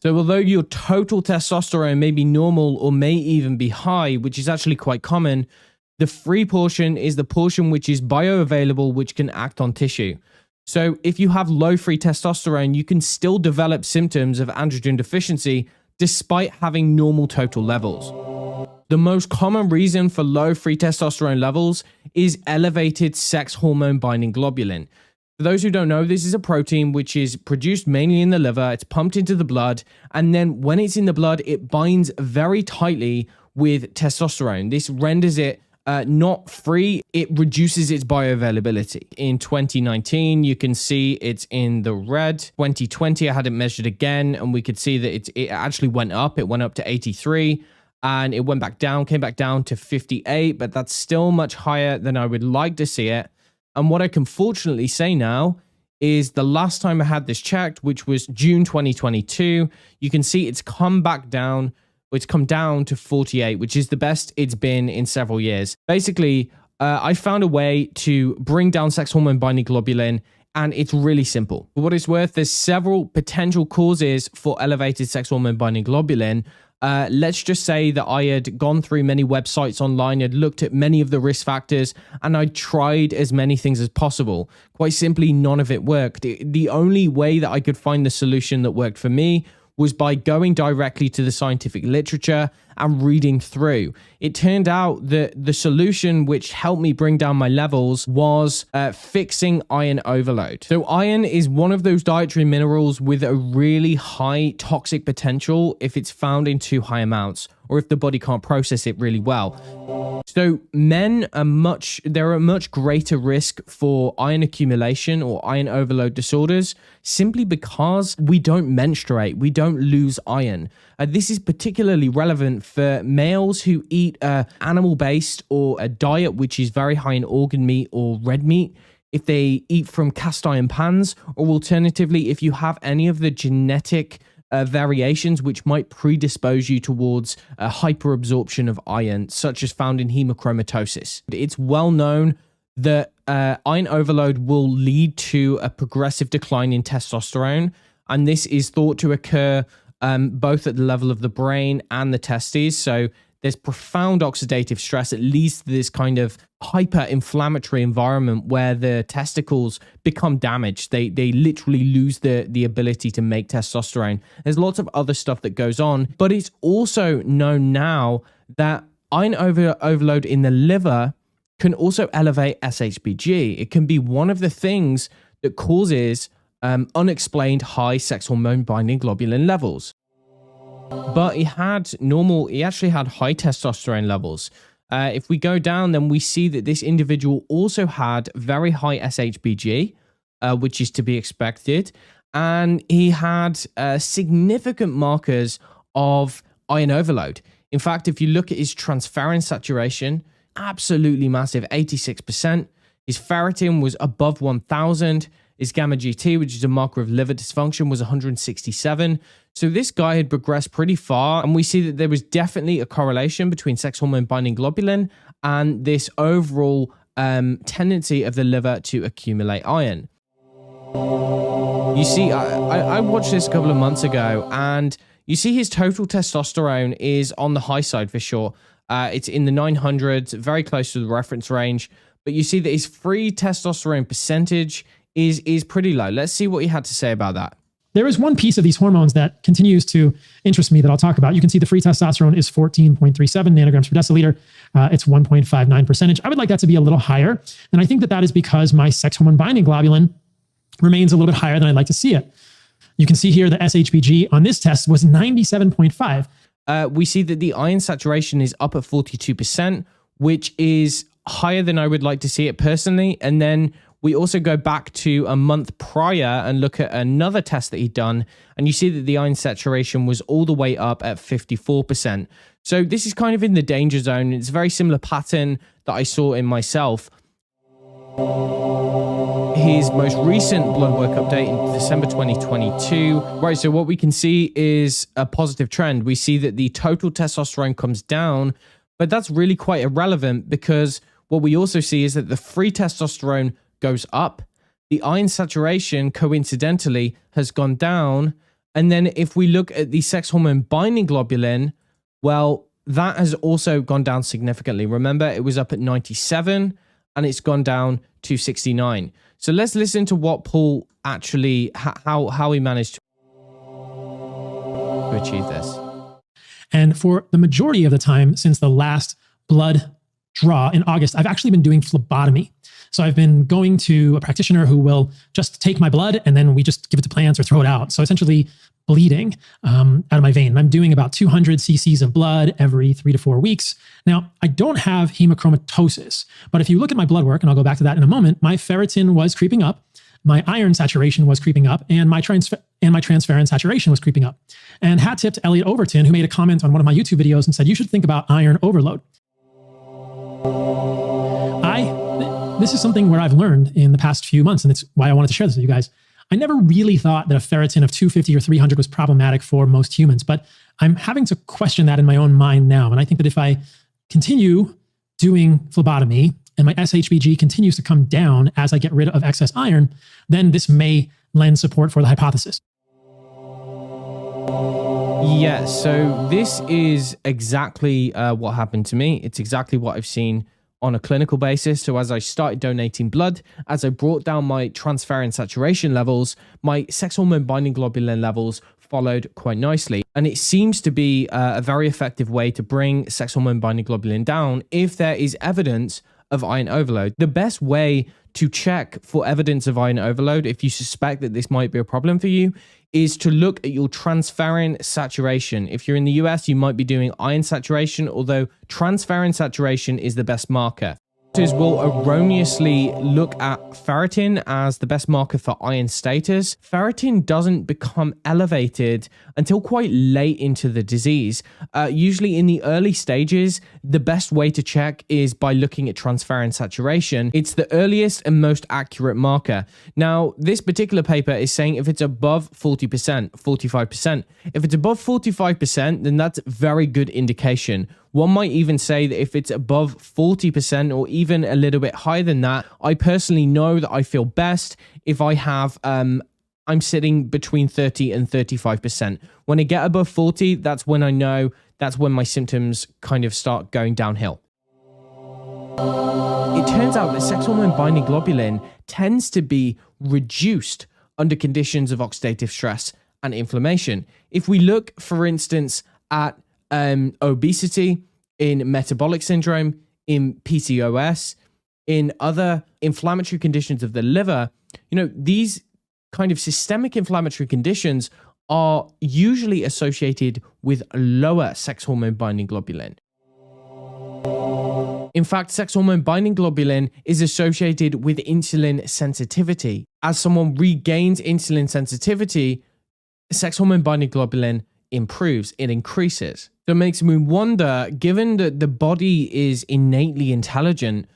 So although your total testosterone may be normal or may even be high, which is actually quite common, the free portion is the portion which is bioavailable, which can act on tissue. So if you have low free testosterone, you can still develop symptoms of androgen deficiency despite having normal total levels. The most common reason for low free testosterone levels is elevated sex hormone binding globulin. For those who don't know, this is a protein which is produced mainly in the liver. It's pumped into the blood, and then when it's in the blood, it binds very tightly with testosterone. This renders it not free. It reduces its bioavailability. In 2019, you can see it's in the red. 2020, I had it measured again, and we could see that it actually went up. It went up to 83, and it went back down, came back down to 58, but that's still much higher than I would like to see it. And what I can fortunately say now is the last time I had this checked, which was June 2022, you can see it's come back down. It's come down to 48, which is the best it's been in several years. Basically, I found a way to bring down sex hormone binding globulin, and it's really simple. For what it's worth, there's several potential causes for elevated sex hormone binding globulin. Let's just say that I had gone through many websites online, had looked at many of the risk factors, and I tried as many things as possible. Quite simply, none of it worked. The only way that I could find the solution that worked for me was by going directly to the scientific literature and reading through. It turned out that the solution which helped me bring down my levels was fixing iron overload. So iron is one of those dietary minerals with a really high toxic potential if it's found in too high amounts, or if the body can't process it really well. So men are they're at much greater risk for iron accumulation or iron overload disorders simply because we don't menstruate, we don't lose iron. This is particularly relevant for males who eat animal-based or a diet which is very high in organ meat or red meat, if they eat from cast iron pans, or alternatively, if you have any of the genetic variations which might predispose you towards hyperabsorption of iron, such as found in hemochromatosis. It's well known that iron overload will lead to a progressive decline in testosterone, and this is thought to occur both at the level of the brain and the testes. So there's profound oxidative stress that leads to this kind of hyper-inflammatory environment where the testicles become damaged. They literally lose the ability to make testosterone. There's lots of other stuff that goes on, but it's also known now that iron overload in the liver can also elevate SHBG. It can be one of the things that causes unexplained high sex hormone binding globulin levels. But he actually had high testosterone levels. If we go down, then we see that this individual also had very high SHBG, which is to be expected. And he had significant markers of iron overload. In fact, if you look at his transferrin saturation, absolutely massive, 86%. His ferritin was above 1,000. His gamma GT, which is a marker of liver dysfunction, was 167. So this guy had progressed pretty far, and we see that there was definitely a correlation between sex hormone binding globulin and this overall tendency of the liver to accumulate iron. You see, I watched this a couple of months ago, and you see his total testosterone is on the high side for sure. It's in the 900s, very close to the reference range, but you see that his free testosterone percentage is pretty low. Let's see what he had to say about that. There is one piece of these hormones that continues to interest me that I'll talk about. You can see the free testosterone is 14.37 nanograms per deciliter. It's 1.59%. I would like that to be a little higher. And I think that is because my sex hormone binding globulin remains a little bit higher than I'd like to see it. You can see here the SHBG on this test was 97.5. We see that the iron saturation is up at 42%, which is higher than I would like to see it personally. And then we also go back to a month prior and look at another test that he'd done, and you see that the iron saturation was all the way up at 54%. So this is kind of in the danger zone. It's a very similar pattern that I saw in myself. His most recent blood work update in December 2022. Right, so what we can see is a positive trend. We see that the total testosterone comes down, but that's really quite irrelevant because what we also see is that the free testosterone goes up. The iron saturation, coincidentally, has gone down, And then if we look at the sex hormone binding globulin, well, that has also gone down significantly. Remember, it was up at 97 and it's gone down to 69. So let's listen to what Paul actually, how he managed to achieve this. And for the majority of the time since the last blood draw in August, I've actually been doing phlebotomy. So I've been going to a practitioner who will just take my blood and then we just give it to plants or throw it out. So essentially bleeding out of my vein. I'm doing about 200 cc's of blood every 3 to 4 weeks. Now, I don't have hemochromatosis, but if you look at my blood work, and I'll go back to that in a moment, my ferritin was creeping up, my iron saturation was creeping up, and my transferrin saturation was creeping up. And hat tip to ELLIOTT OVERTON, who made a comment on one of my YouTube videos and said, you should think about iron overload. This is something where I've learned in the past few months, and it's why I wanted to share this with you guys. I never really thought that a ferritin of 250 or 300 was problematic for most humans, but I'm having to question that in my own mind now. And I think that if I continue doing phlebotomy and my SHBG continues to come down as I get rid of excess iron, then this may lend support for the hypothesis. Yeah, so this is exactly what happened to me. It's exactly what I've seen on a clinical basis. So as I started donating blood, as I brought down my transferrin saturation levels, my sex hormone binding globulin levels followed quite nicely. And it seems to be a very effective way to bring sex hormone binding globulin down if there is evidence of iron overload. The best way to check for evidence of iron overload, if you suspect that this might be a problem for you, is to look at your transferrin saturation. If you're in the US, you might be doing iron saturation, although transferrin saturation is the best marker. Doctors will erroneously look at ferritin as the best marker for iron status. Ferritin doesn't become elevated until quite late into the disease. Usually in the early stages, the best way to check is by looking at transferrin saturation. It's the earliest and most accurate marker. Now, this particular paper is saying if it's above 40%, 45%. If it's above 45%, then that's a very good indication. One might even say that if it's above 40% or even a little bit higher than that, I personally know that I feel best if I have, I'm sitting between 30 and 35%. When I get above 40, that's when I know that's when my symptoms kind of start going downhill. It turns out that sex hormone binding globulin tends to be reduced under conditions of oxidative stress and inflammation. If we look, for instance, at obesity, in metabolic syndrome, in PCOS, in other inflammatory conditions of the liver, these kind of systemic inflammatory conditions are usually associated with lower sex hormone binding globulin. In fact, sex hormone binding globulin is associated with insulin sensitivity. As someone regains insulin sensitivity, sex hormone binding globulin improves, it increases. So it makes me wonder, given that the body is innately intelligent,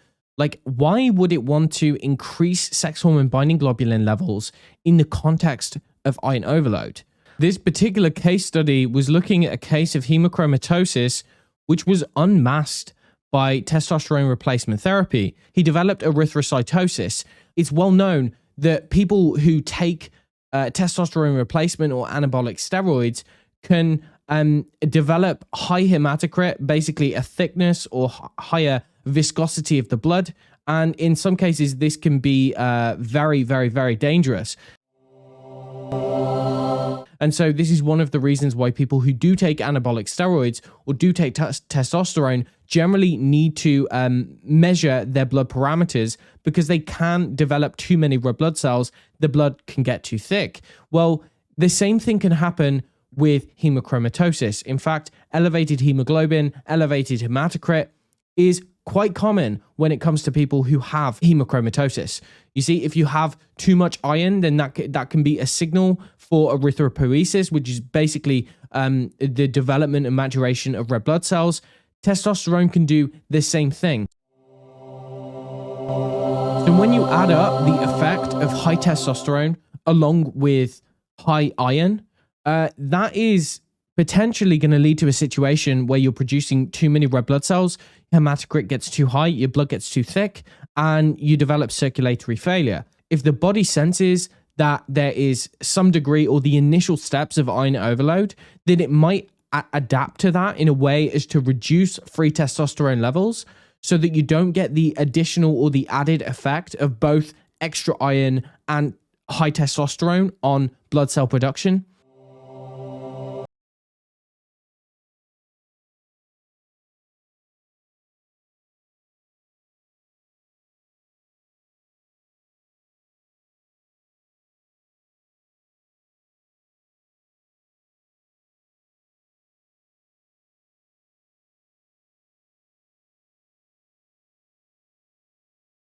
why would it want to increase sex hormone binding globulin levels in the context of iron overload? This particular case study was looking at a case of hemochromatosis, which was unmasked by testosterone replacement therapy. He developed erythrocytosis. It's well known that people who take testosterone replacement or anabolic steroids can develop high hematocrit, basically a thickness or higher viscosity of the blood. And in some cases, this can be very, very, very dangerous. And so this is one of the reasons why people who do take anabolic steroids or do take testosterone generally need to measure their blood parameters, because they can develop too many red blood cells. The blood can get too thick. Well, the same thing can happen with hemochromatosis. In fact, elevated hemoglobin, elevated hematocrit is quite common when it comes to people who have hemochromatosis. You see, if you have too much iron, then that can be a signal for erythropoiesis, which is basically the development and maturation of red blood cells. Testosterone can do the same thing. So when you add up the effect of high testosterone along with high iron, that is potentially going to lead to a situation where you're producing too many red blood cells, hematocrit gets too high, your blood gets too thick, and you develop circulatory failure. If the body senses that there is some degree or the initial steps of iron overload, then it might adapt to that in a way as to reduce free testosterone levels so that you don't get the additional or the added effect of both extra iron and high testosterone on blood cell production.